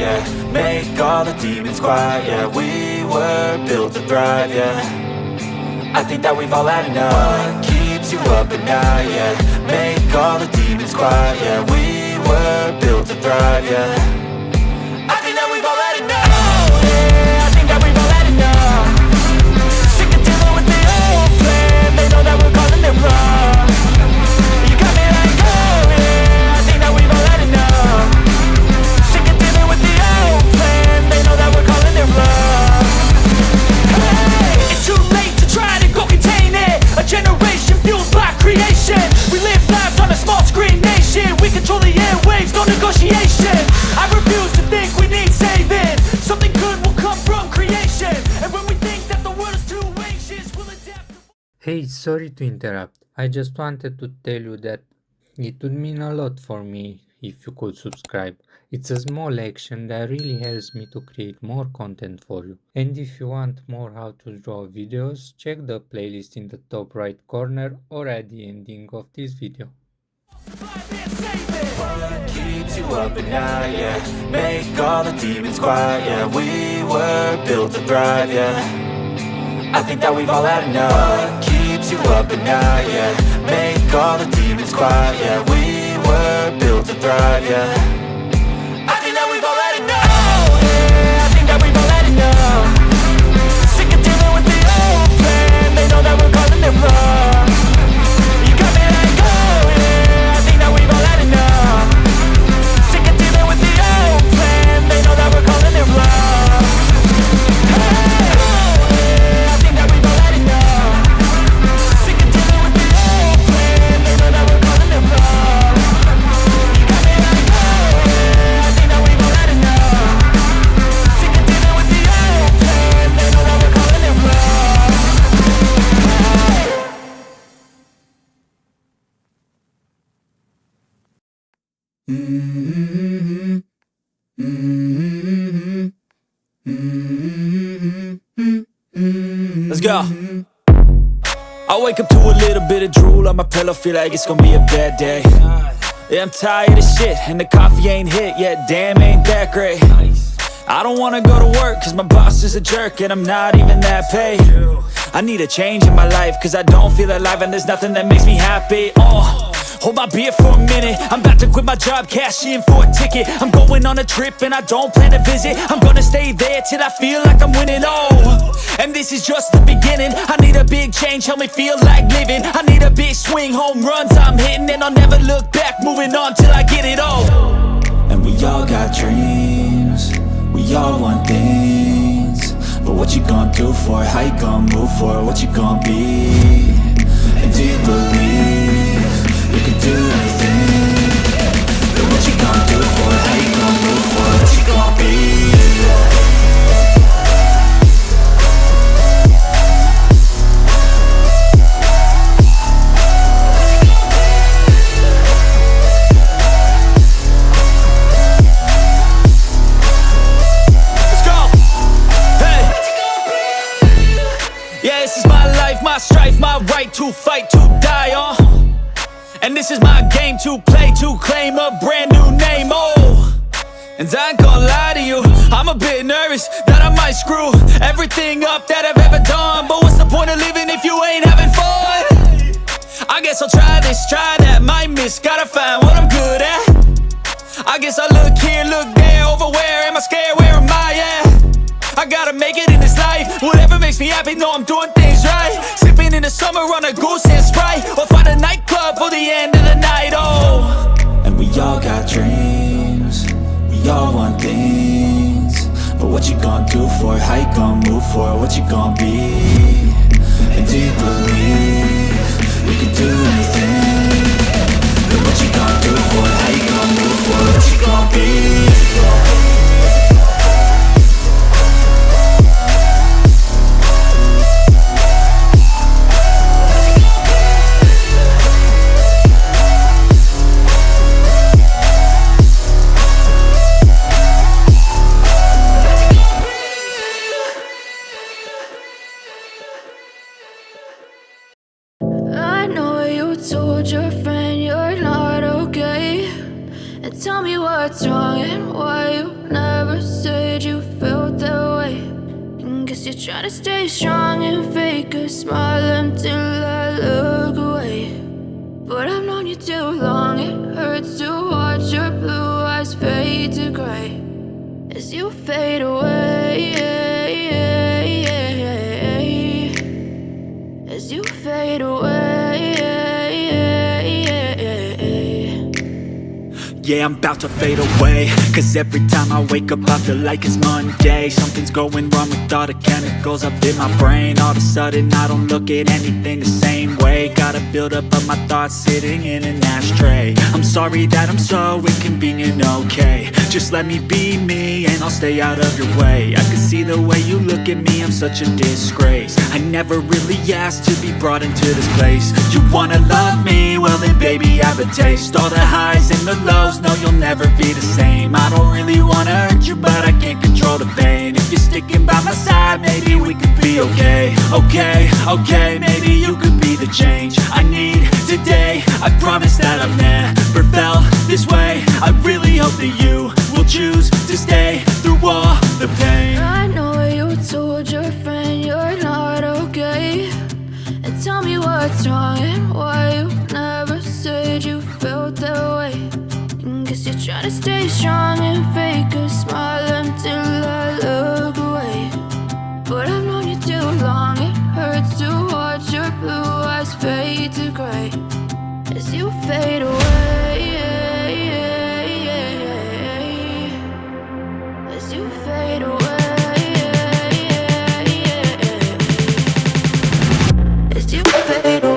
yeah. Make all the demons quiet, yeah. We were built to thrive, yeah. I think that we've all had enough. What keeps you up at night, yeah. Make all the demons quiet, yeah. We were built to thrive, yeah. I think that we've all had enough. Oh yeah, I think that we've all had enough. Sick of dealing with the old plan. They know that we're calling it wrong. You got me like, oh yeah, I think that we've all had enough. Sick of dealing with the old plan. They know that we're calling it wrong. Hey, it's too late to try to go contain it. A generation fueled by creation. We live lives on a small screen nation. We control the airwaves, no negotiation. I refuse to think we need saving. Something good will come from creation. And when we think that the world is too anxious, we'll adapt. Hey, sorry to interrupt. I just wanted to tell you that it would mean a lot for me if you could subscribe. It's a small action that really helps me to create more content for you. And if you want more how to draw videos, check the playlist in the top right corner or at the ending of this video. What keeps you up at night, yeah. Make all the demons quiet, yeah. We were built to thrive, yeah. I think that we've all had enough. What keeps you up at night, yeah. Make all the demons quiet, yeah. We were built to thrive, yeah. I think that we've all had enough. Oh yeah, I think that we've all had enough. Sick of dealing with the old plan. They know that we're calling it wrong. You got me like, oh yeah, I think that we've all had enough. Sick of dealing with the old plan. They know that we're calling it wrong. Hey, oh yeah, I think that we've all had enough. Sick of dealing with the old plan. They know that we're calling it wrong. You got me like, oh yeah, I think that we've all had enough. Sick of dealing with the old plan. They know that we're calling it wrong. Let's go. I wake up to a little bit of drool on my pillow, feel like it's gonna be a bad day. Yeah, I'm tired of shit, and the coffee ain't hit yet, damn, ain't that great. I don't wanna go to work, cause my boss is a jerk, and I'm not even that paid. I need a change in my life, cause I don't feel alive, and there's nothing that makes me happy. Hold my beer for a minute, I'm about to quit my job, cash in for a ticket. I'm going on a trip and I don't plan to visit. I'm gonna stay there till I feel like I'm winning, and this is just the beginning. I need a big change, help me feel like living. I need a big swing, home runs I'm hitting. And I'll never look back, moving on till I get it all. And we all got dreams, we all want things. But what you gonna do for it, how you gonna move for it, what you gonna be? And do you believe you can do anything? But what you gonna do for it, how you gonna move for it, what you gonna be? My strife, my right to fight, to die on. And this is my game to play, to claim a brand new name, And I ain't gonna lie to you, I'm a bit nervous that I might screw everything up that I've ever done. But what's the point of living if you ain't having fun? I guess I'll try this, try that, might miss, gotta find what I'm good at. I guess I look here, look there, over where am I scared, where am I at? I gotta make it in this life. Whatever makes me happy, know I'm doing things right. Sipping in the summer on a goose and Sprite, or find a nightclub for the end of the night, And we all got dreams, we all want things. But what you gonna do for it, how you gonna move for it, what you gonna be? And do you believe you can do anything? But what you gonna do for it, how you gonna move for it, what you gonna be? Told your friend you're not okay, and tell me what's wrong and why you never you're trying to stay strong and fake a smile until I look away. But I've known you too long, it hurts to watch your blue eyes fade to gray as you fade away, as you fade away. Yeah, I'm about to fade away, cause every time I wake up I feel like it's Monday. Something's going wrong with all the chemicals up in my brain. All of a sudden I don't look at anything the same way. Gotta build up of my thoughts sitting in an ashtray. I'm sorry that I'm so inconvenient, okay. Just let me be me and I'll stay out of your way. I can see the way you look at me, I'm such a disgrace. I never really asked to be brought into this place. You wanna love me? Well then baby have a taste. All the highs and the lows, no you'll never be the same. I don't really wanna hurt you but I can't control the pain. If you're sticking by my side maybe we could be okay. Okay, maybe you could be the change I need today. I promise that I've never felt this way. I really hope that you will choose to stay through all the pain. I know you told your friend you're not okay, and tell me what's wrong and why you never said you felt that way. And guess you're trying to stay strong and fake a smile until I look away. But I've known you too long, it hurts to watch your blue eyes fade to gray as you fade away, as you fade away, as you fade away.